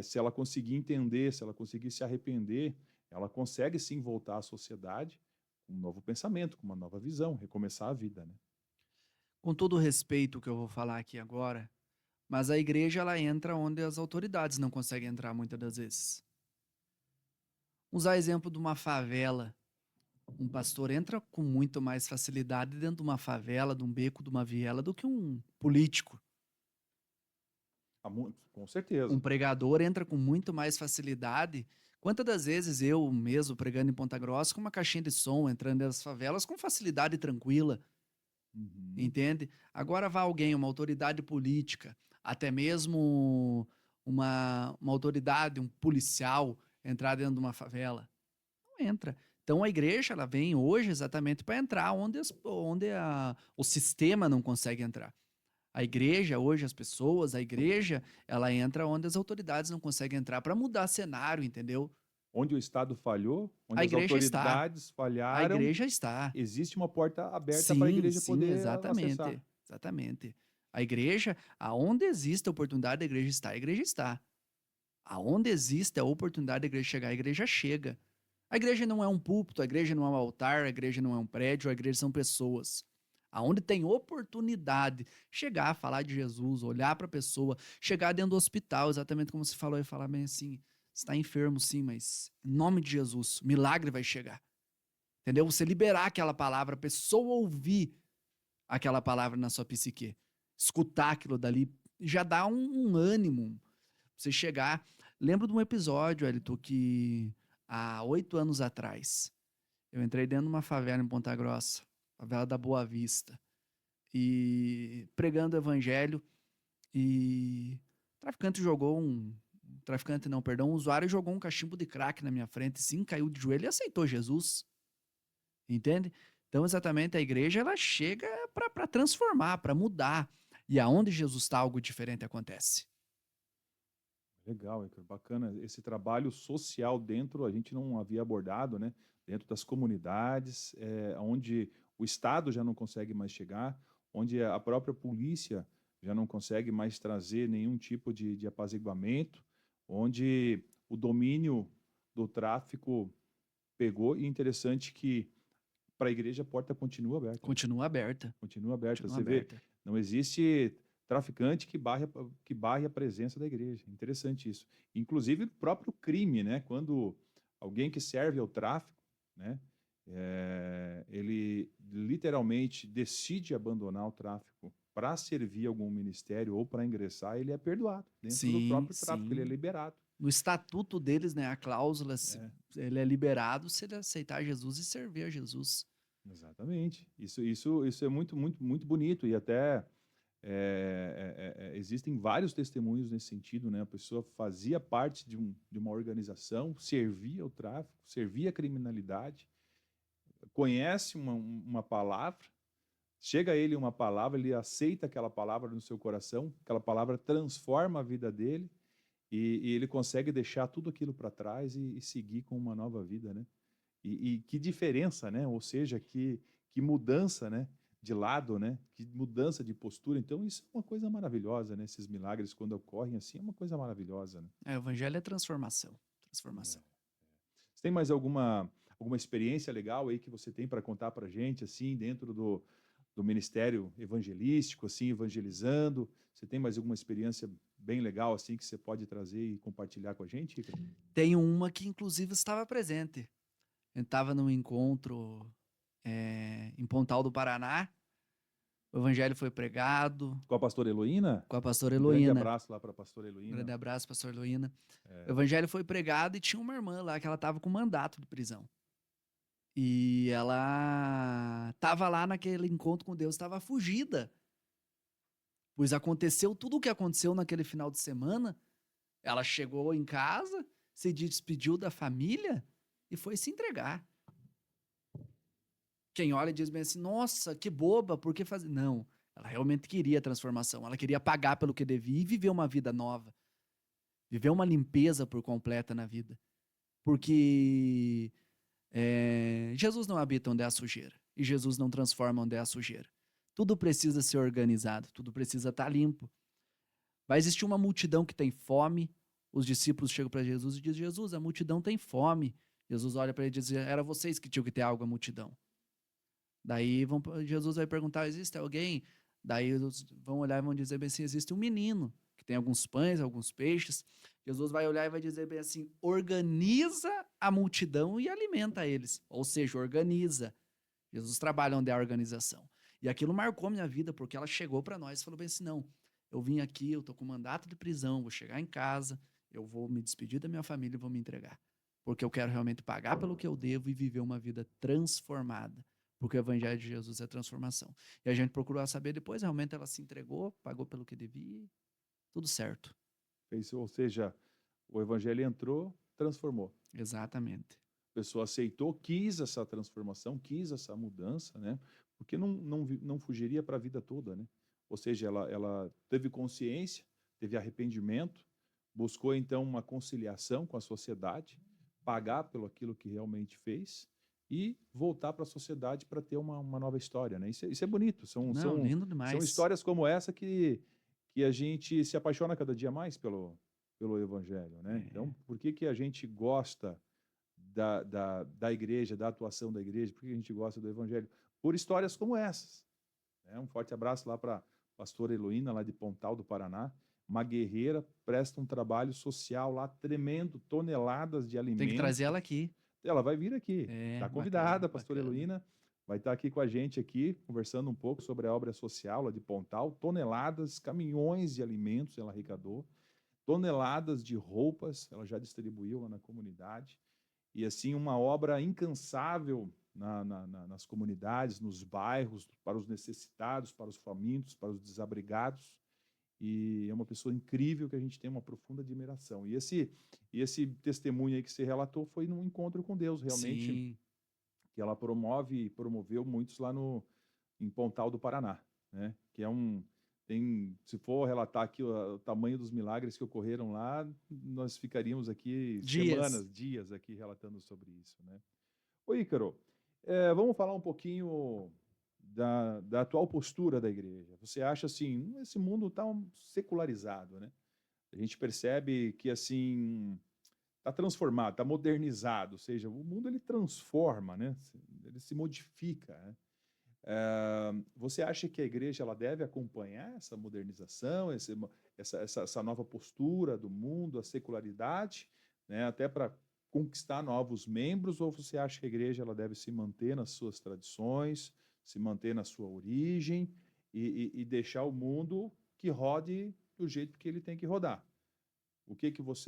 se ela conseguir entender, se ela conseguir se arrepender, ela consegue sim voltar à sociedade com um novo pensamento, com uma nova visão, recomeçar a vida, né? Com todo o respeito que eu vou falar aqui agora, mas a igreja ela entra onde as autoridades não conseguem entrar muitas das vezes. Usar exemplo de uma favela. Um pastor entra com muito mais facilidade dentro de uma favela, de um beco, de uma viela, do que um político. Com certeza. Um pregador entra com muito mais facilidade. Quantas das vezes eu mesmo pregando em Ponta Grossa com uma caixinha de som, entrando nas favelas com facilidade tranquila, Uhum. entende? Agora vai alguém, uma autoridade política, até mesmo uma autoridade, um policial, entrar dentro de uma favela. Não entra. Então a igreja ela vem hoje exatamente para entrar onde o sistema não consegue entrar. A igreja hoje, as pessoas, a igreja, ela entra onde as autoridades não conseguem entrar para mudar cenário, entendeu? Onde o Estado falhou, A onde as igreja está. autoridades A falharam, igreja está. existe uma porta aberta para a Sim, igreja sim, poder acessar. exatamente. Exatamente. A igreja, aonde existe a oportunidade, a igreja está. A igreja está. Aonde existe a oportunidade da igreja chegar, a igreja chega. A igreja não é um púlpito, a igreja não é um altar, a igreja não é um prédio, a igreja são pessoas. Aonde tem oportunidade, chegar, falar de Jesus, olhar para a pessoa, chegar dentro do hospital, exatamente como você falou, e falar bem assim, você está enfermo sim, mas em nome de Jesus, milagre vai chegar. Entendeu? Você liberar aquela palavra, a pessoa ouvir aquela palavra na sua psique, escutar aquilo dali, já dá um ânimo. Você chegar. Lembro de um episódio, Elito, que há 8 anos atrás, eu entrei dentro de uma favela em Ponta Grossa, favela da Boa Vista, e pregando o evangelho, e o traficante jogou um. Traficante não, perdão, um usuário jogou um cachimbo de crack na minha frente, sim, caiu de joelho e aceitou Jesus. Entende? Então, exatamente, a igreja ela chega para transformar, para mudar. E aonde Jesus está, algo diferente acontece. Legal, Heitor, bacana. Esse trabalho social dentro, a gente não havia abordado, né? Dentro das comunidades, onde o Estado já não consegue mais chegar, onde a própria polícia já não consegue mais trazer nenhum tipo de apaziguamento, onde o domínio do tráfico pegou. E interessante que para a igreja a porta continua aberta, né? Continua aberta. Continua aberta. Continua Você vê, aberta. não existe traficante que barre a presença da igreja. Interessante isso. Inclusive o próprio crime, né? Quando alguém que serve ao tráfico, né? Ele literalmente decide abandonar o tráfico para servir algum ministério ou para ingressar, ele é perdoado dentro do Sim, próprio tráfico, ele é sim. liberado. No estatuto deles, né, a cláusula, É, ele é liberado se ele aceitar Jesus e servir a Jesus. exatamente. Isso é muito bonito e até existem vários testemunhos nesse sentido, né? A pessoa fazia parte de uma organização, servia o tráfico, servia a criminalidade, conhece uma palavra, chega a ele uma palavra, ele aceita aquela palavra no seu coração, aquela palavra transforma a vida dele e ele consegue deixar tudo aquilo para trás e seguir com uma nova vida, né? E que diferença, né? Ou seja, que mudança, né? De lado, né? Que mudança de postura. Então, isso é uma coisa maravilhosa, né? Esses milagres, quando ocorrem assim, é uma coisa maravilhosa, né? É, o evangelho é transformação. Transformação. Você tem mais alguma experiência legal aí que você tem para contar para gente, assim, dentro do ministério evangelístico, assim, evangelizando? Você tem mais alguma experiência bem legal, assim, que você pode trazer e compartilhar com a gente, Ícaro? Tem uma que inclusive estava presente. Eu estava num encontro em Pontal do Paraná, o evangelho foi pregado Com a pastora Heloína? com a pastora Um grande Heloína. abraço lá para a pastora Um grande Heloína. abraço, pastor Heloína. O É, evangelho foi pregado e tinha uma irmã lá que ela estava com mandato de prisão. E ela estava lá naquele encontro com Deus, estava fugida. Pois aconteceu tudo o que aconteceu naquele final de semana. Ela chegou em casa, se despediu da família e foi se entregar. Quem olha diz bem assim, nossa, que boba, por que fazer? Não, ela realmente queria transformação, ela queria pagar pelo que devia e viver uma vida nova. Viver uma limpeza por completa na vida. Porque Jesus não habita onde há sujeira. E Jesus não transforma onde há sujeira. Tudo precisa ser organizado, tudo precisa estar limpo. Vai existir uma multidão que tem fome. Os discípulos chegam para Jesus e dizem, Jesus, a multidão tem fome. Jesus olha para ele e diz, era vocês que tinham que ter algo, a multidão. Daí Jesus vai perguntar, existe alguém? Daí eles vão olhar e vão dizer bem assim, existe um menino que tem alguns pães, alguns peixes. Jesus vai olhar e vai dizer bem assim, organiza a multidão e alimenta eles. Ou seja, organiza. Jesus trabalha onde há organização. E aquilo marcou minha vida, porque ela chegou para nós e falou bem assim, não, eu vim aqui, eu tô com mandato de prisão, vou chegar em casa, eu vou me despedir da minha família e vou me entregar. Porque eu quero realmente pagar pelo que eu devo e viver uma vida transformada. Porque o evangelho de Jesus é transformação. E a gente procurou saber depois, realmente ela se entregou, pagou pelo que devia, tudo certo. ou seja, o evangelho entrou, transformou. Exatamente. A pessoa aceitou, quis essa transformação, quis essa mudança, né? Porque não fugiria para a vida toda, né? Ou seja, ela teve consciência, teve arrependimento, buscou então uma conciliação com a sociedade, pagar pelo aquilo que realmente fez e voltar para a sociedade para ter uma nova história, né? Isso é bonito, Não, lindo são demais. histórias como essa que a gente se apaixona cada dia mais pelo Evangelho, né? Então, É. por que a gente gosta da igreja, da atuação da igreja, porque a gente gosta do evangelho, por histórias como essas. Né? Um forte abraço lá para a pastora Heloína, lá de Pontal do Paraná, uma guerreira, presta um trabalho social lá tremendo, toneladas de Tem que trazer ela alimentos. aqui. Ela vai vir aqui, É, está bacana, convidada, a pastora bacana. Heloína, vai estar aqui com a gente aqui, conversando um pouco sobre a obra social lá de Pontal, toneladas, caminhões de alimentos ela arrecadou, toneladas de roupas ela já distribuiu lá na comunidade, e assim uma obra incansável nas comunidades, nos bairros, para os necessitados, para os famintos, para os desabrigados, e é uma pessoa incrível que a gente tem uma profunda admiração. E esse testemunho aí que você relatou foi num encontro com Deus, realmente, Sim. que ela promoveu muitos lá em Pontal do Paraná, né? Que é se for relatar aqui o tamanho dos milagres que ocorreram lá, nós ficaríamos aqui Dias. semanas, dias aqui relatando sobre isso, né? Ô Ícaro, vamos falar um pouquinho da atual postura da igreja. Você acha assim, esse mundo está secularizado, né? A gente percebe que assim está transformado, está modernizado, ou seja, o mundo ele transforma, né? Ele se modifica, né? Você acha que a igreja ela deve acompanhar essa modernização, essa nova postura do mundo, a secularidade, né, até para conquistar novos membros, ou você acha que a igreja ela deve se manter nas suas tradições, se manter na sua origem e deixar o mundo que rode do jeito que ele tem que rodar?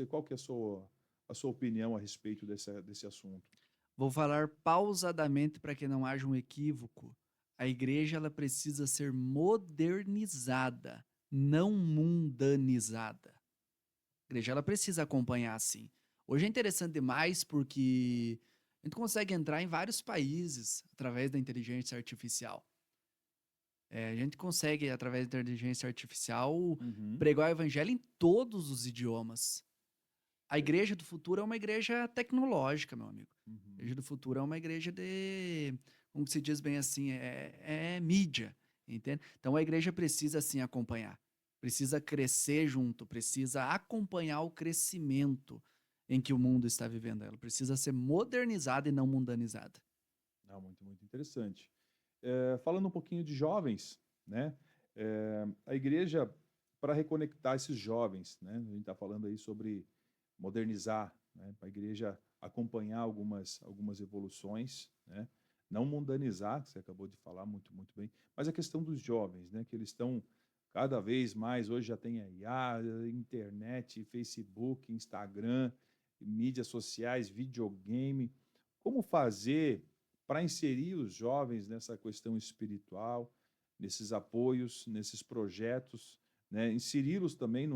Qual que é a sua opinião a respeito desse assunto? Vou falar pausadamente para que não haja um equívoco. A igreja ela precisa ser modernizada, não mundanizada. A igreja ela precisa acompanhar assim. Hoje é interessante demais porque a gente consegue entrar em vários países através da inteligência artificial. A gente consegue, através da inteligência artificial, Uhum. pregar o evangelho em todos os idiomas. A igreja do futuro é uma igreja tecnológica, meu amigo. A Uhum. igreja do futuro é uma igreja como se diz bem assim, é mídia, entende? Então a igreja precisa assim acompanhar, precisa crescer junto, precisa acompanhar o crescimento. em que o mundo está vivendo. Ela precisa ser modernizada e não mundanizada. Não, muito, muito interessante. Falando um pouquinho de jovens, né? A igreja, para reconectar esses jovens, né? A gente está falando aí sobre modernizar, né? Para a igreja acompanhar algumas evoluções, né? Não mundanizar, que você acabou de falar muito, muito bem, mas a questão dos jovens, né? Que eles estão cada vez mais, hoje já tem a IA, internet, Facebook, Instagram, mídias sociais, videogame. Como fazer para inserir os jovens nessa questão espiritual, nesses apoios, nesses projetos, né? Inseri-los também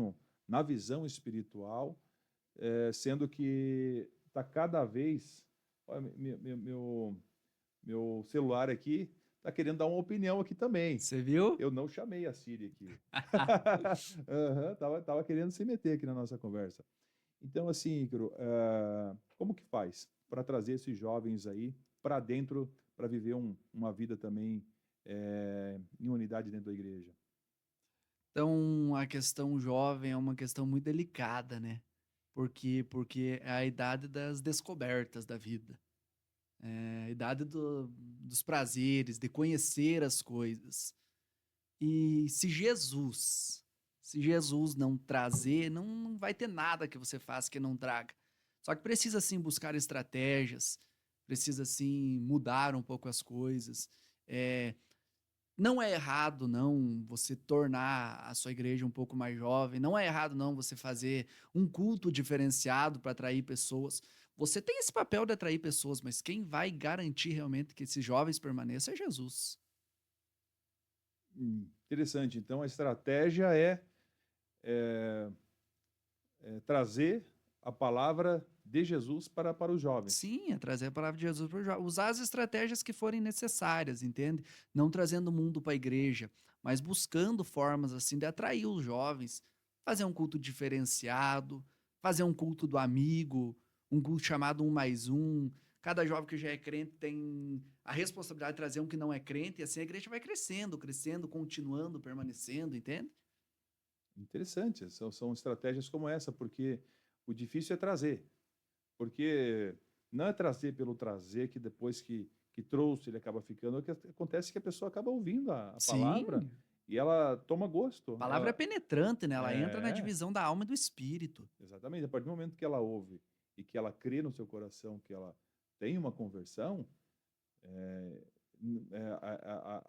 na visão espiritual, sendo que está cada vez. Olha, meu celular aqui está querendo dar uma opinião aqui também. Você viu? Eu não chamei a Siri aqui. Uhum, tava querendo se meter aqui na nossa conversa. Então, assim, Ícaro, como que faz para trazer esses jovens aí para dentro, para viver uma vida também em unidade dentro da igreja? Então, a questão jovem é uma questão muito delicada, né? Porque é a idade das descobertas da vida. É a idade dos prazeres, de conhecer as coisas. E se Jesus não trazer, não vai ter nada que você faça que não traga. Só que precisa sim buscar estratégias, precisa sim mudar um pouco as coisas. É, não é errado não você tornar a sua igreja um pouco mais jovem, não é errado não você fazer um culto diferenciado para atrair pessoas. Você tem esse papel de atrair pessoas, mas quem vai garantir realmente que esses jovens permaneçam é Jesus. Interessante. Então, a estratégia é trazer a palavra de Jesus para os jovens. Sim, é trazer a palavra de Jesus para o jovem. Usar as estratégias que forem necessárias, entende? Não trazendo o mundo para a igreja, mas buscando formas assim de atrair os jovens, fazer um culto diferenciado, fazer um culto do amigo, um culto chamado um mais um. Cada jovem que já é crente tem a responsabilidade de trazer um que não é crente, e assim a igreja vai crescendo, crescendo, continuando, permanecendo, entende? Interessante. São estratégias como essa, porque o difícil é trazer. Porque não é trazer pelo trazer que depois que trouxe ele acaba ficando. O que acontece é que a pessoa acaba ouvindo a palavra Sim, e ela toma a gosto. palavra é Ela penetrante, né? Ela entra na é, divisão da alma e do espírito. exatamente. A partir do momento que ela ouve e que ela crê no seu coração que ela tem uma conversão, é,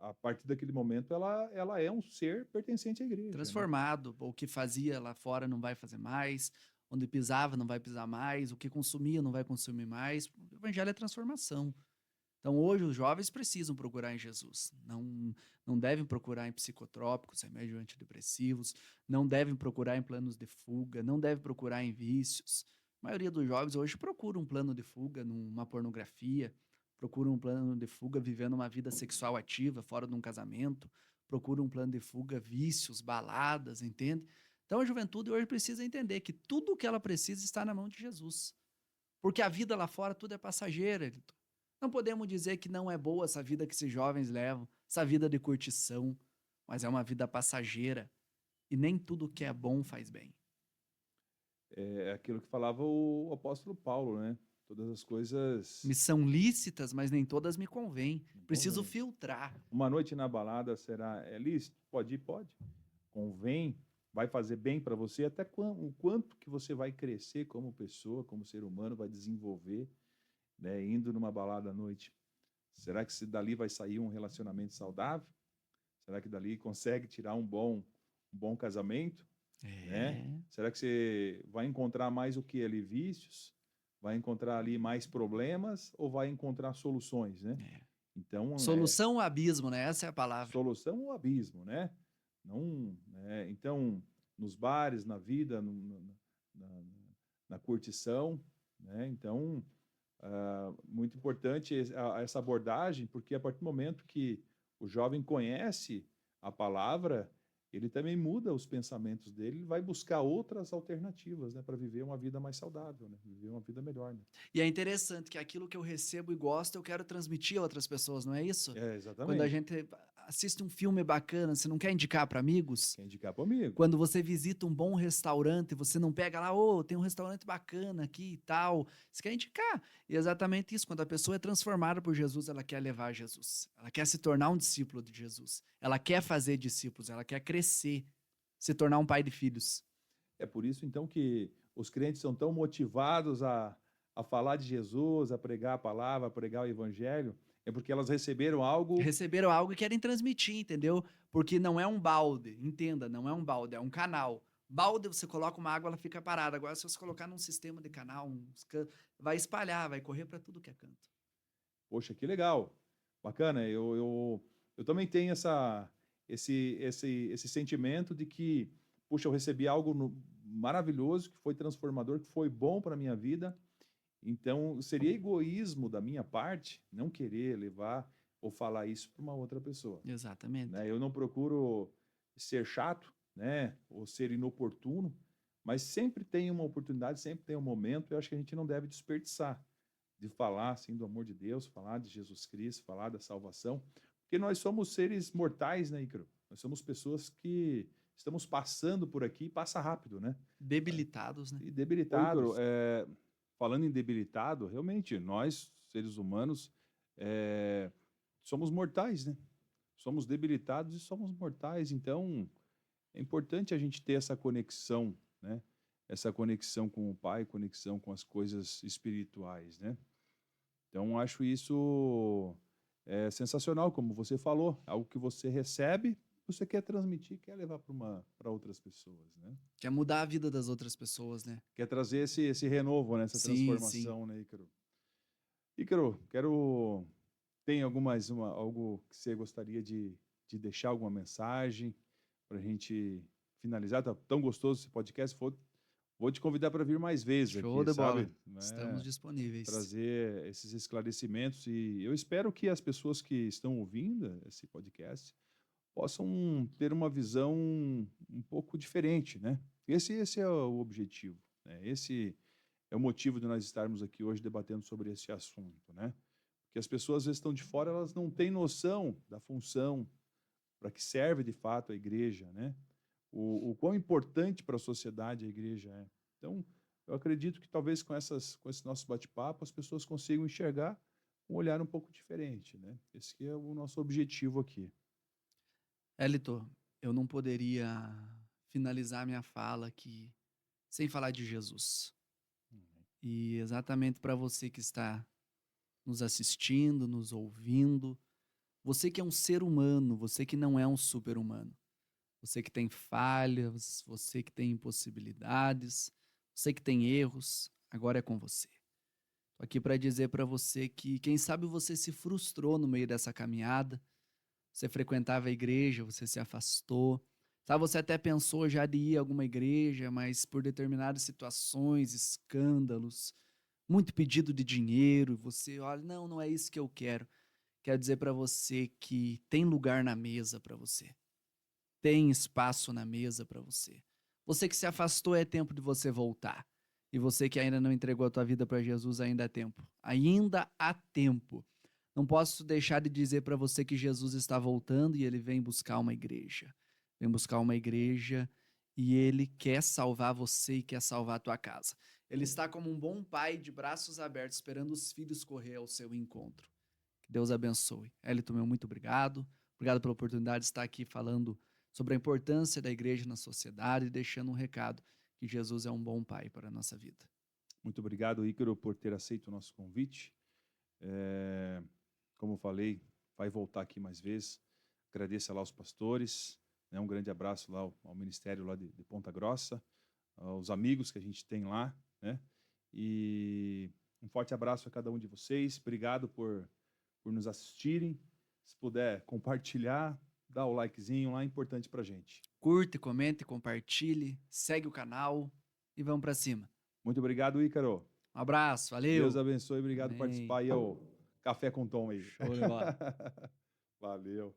a partir daquele momento ela é um ser pertencente à igreja, né? Transformado. O que fazia lá fora não vai fazer mais, onde pisava não vai pisar mais, o que consumia não vai consumir mais. O evangelho é transformação. Então hoje os jovens precisam procurar em Jesus. Não devem procurar em psicotrópicos, remédios antidepressivos, não devem procurar em planos de fuga, não devem procurar em vícios. A maioria dos jovens hoje procura um plano de fuga numa pornografia, procura um plano de fuga vivendo uma vida sexual ativa fora de um casamento, procura um plano de fuga vícios, baladas, entende? Então a juventude hoje precisa entender que tudo o que ela precisa está na mão de Jesus. Porque a vida lá fora tudo é passageira, Elton. Não podemos dizer que não é boa essa vida que esses jovens levam, essa vida de curtição, mas é uma vida passageira e nem tudo que é bom faz bem. É aquilo que falava o apóstolo Paulo, né? Todas as coisas Me são lícitas, mas nem todas me convêm. não Preciso convêm. filtrar. Uma noite na balada será lícito? Pode ir, pode. Convém, vai fazer bem para você, até o quanto que você vai crescer como pessoa, como ser humano, vai desenvolver, né, indo numa balada à noite. Será que se dali vai sair um relacionamento saudável? Será que dali consegue tirar um bom casamento, né? É. Será que você vai encontrar mais o que ali vícios? Vai encontrar ali mais problemas ou vai encontrar soluções, né? É. Então, Solução abismo, né? Essa é a palavra. solução o abismo, né? Não, né? Então, nos bares, na vida, na, na curtição, né? Então, muito importante essa abordagem, porque a partir do momento que o jovem conhece a palavra, ele também muda os pensamentos dele, ele vai buscar outras alternativas, né, para viver uma vida mais saudável, né, viver uma vida melhor, né? E é interessante que aquilo que eu recebo e gosto, eu quero transmitir a outras pessoas, não é isso? Quando a Exatamente. gente assiste um filme bacana, você não quer indicar para amigos? Quer indicar para amigo? Quando você visita um bom restaurante, você não pega lá, ô, tem um restaurante bacana aqui e tal. Você quer indicar. E é exatamente isso. Quando a pessoa é transformada por Jesus, ela quer levar Jesus. Ela quer se tornar um discípulo de Jesus. Ela quer fazer discípulos, ela quer crescer, se tornar um pai de filhos. É por isso, então, que os crentes são tão motivados a falar de Jesus, a pregar a palavra, a pregar o evangelho, é porque elas receberam algo. Receberam algo e querem transmitir, entendeu? Porque não é um balde, entenda, não é um balde, é um canal. Balde, você coloca uma água, ela fica parada. Agora, se você colocar num sistema de canal, vai espalhar, vai correr para tudo que é canto. Poxa, que legal, bacana. Eu também tenho esse sentimento de que, puxa, eu recebi algo maravilhoso, que foi transformador, que foi bom para a minha vida. Então, seria egoísmo da minha parte não querer levar ou falar isso para uma outra pessoa. Exatamente. Né? Eu não procuro ser chato, né, ou ser inoportuno, mas sempre tem uma oportunidade, sempre tem um momento. Eu acho que a gente não deve desperdiçar de falar assim do amor de Deus, falar de Jesus Cristo, falar da salvação, porque nós somos seres mortais, né, Ícaro? Nós somos pessoas que estamos passando por aqui e passa rápido, né? Debilitados, né? E debilitados. Falando em debilitado, realmente, nós, seres humanos, somos mortais, né? Somos debilitados e somos mortais, então é importante a gente ter essa conexão, né? Essa conexão com o Pai, conexão com as coisas espirituais, né? Então, acho isso sensacional, como você falou, algo que você recebe, você quer transmitir, quer levar para outras pessoas, né? Quer mudar a vida das outras pessoas, né? Quer trazer esse renovo, né? Essa transformação, né, Ícaro? Ícaro, tem algo que você gostaria de deixar, alguma mensagem para a gente finalizar? Tá tão gostoso esse podcast, vou te convidar para vir mais vezes Show aqui, de bola. sabe? Estamos disponíveis. Trazer esses esclarecimentos e eu espero que as pessoas que estão ouvindo esse podcast possam ter uma visão um pouco diferente, né? Esse é o objetivo, né? Esse é o motivo de nós estarmos aqui hoje debatendo sobre esse assunto, né? Porque as pessoas às vezes estão de fora, elas não têm noção da função para que serve de fato a igreja, né? O quão importante para a sociedade a igreja é. Então, eu acredito que talvez com esse nosso bate-papo as pessoas consigam enxergar um olhar um pouco diferente, né? Esse que é o nosso objetivo aqui. Elito, eu não poderia finalizar minha fala aqui sem falar de Jesus. E exatamente para você que está nos assistindo, nos ouvindo, você que é um ser humano, você que não é um super-humano, você que tem falhas, você que tem impossibilidades, você que tem erros, agora é com você. Estou aqui para dizer para você que, quem sabe você se frustrou no meio dessa caminhada, você frequentava a igreja, você se afastou, sabe, você até pensou já de ir a alguma igreja, mas por determinadas situações, escândalos, muito pedido de dinheiro, você olha, não é isso que eu quero. Quero dizer para você que tem lugar na mesa para você. Tem espaço na mesa para você. Você que se afastou, é tempo de você voltar. E você que ainda não entregou a tua vida para Jesus, ainda há tempo. Ainda há tempo. Não posso deixar de dizer para você que Jesus está voltando e ele vem buscar uma igreja. Vem buscar uma igreja e ele quer salvar você e quer salvar a tua casa. Ele está como um bom pai de braços abertos, esperando os filhos correr ao seu encontro. Que Deus abençoe. Elito, meu, muito obrigado. Obrigado pela oportunidade de estar aqui falando sobre a importância da igreja na sociedade e deixando um recado que Jesus é um bom pai para a nossa vida. Muito obrigado, Ícaro, por ter aceito o nosso convite. Como eu falei, vai voltar aqui mais vezes. Agradeço lá aos pastores, né? Um grande abraço lá ao ministério lá de Ponta Grossa, aos amigos que a gente tem lá, né? E um forte abraço a cada um de vocês. Obrigado por nos assistirem. Se puder compartilhar, dá o likezinho lá, é importante pra gente. Curte, comente, compartilhe, segue o canal e vamos para cima. Muito obrigado, Ícaro. Um abraço, valeu. Deus abençoe, obrigado por Amém. participar aí ao Café com Tom aí. Show de bola. Valeu.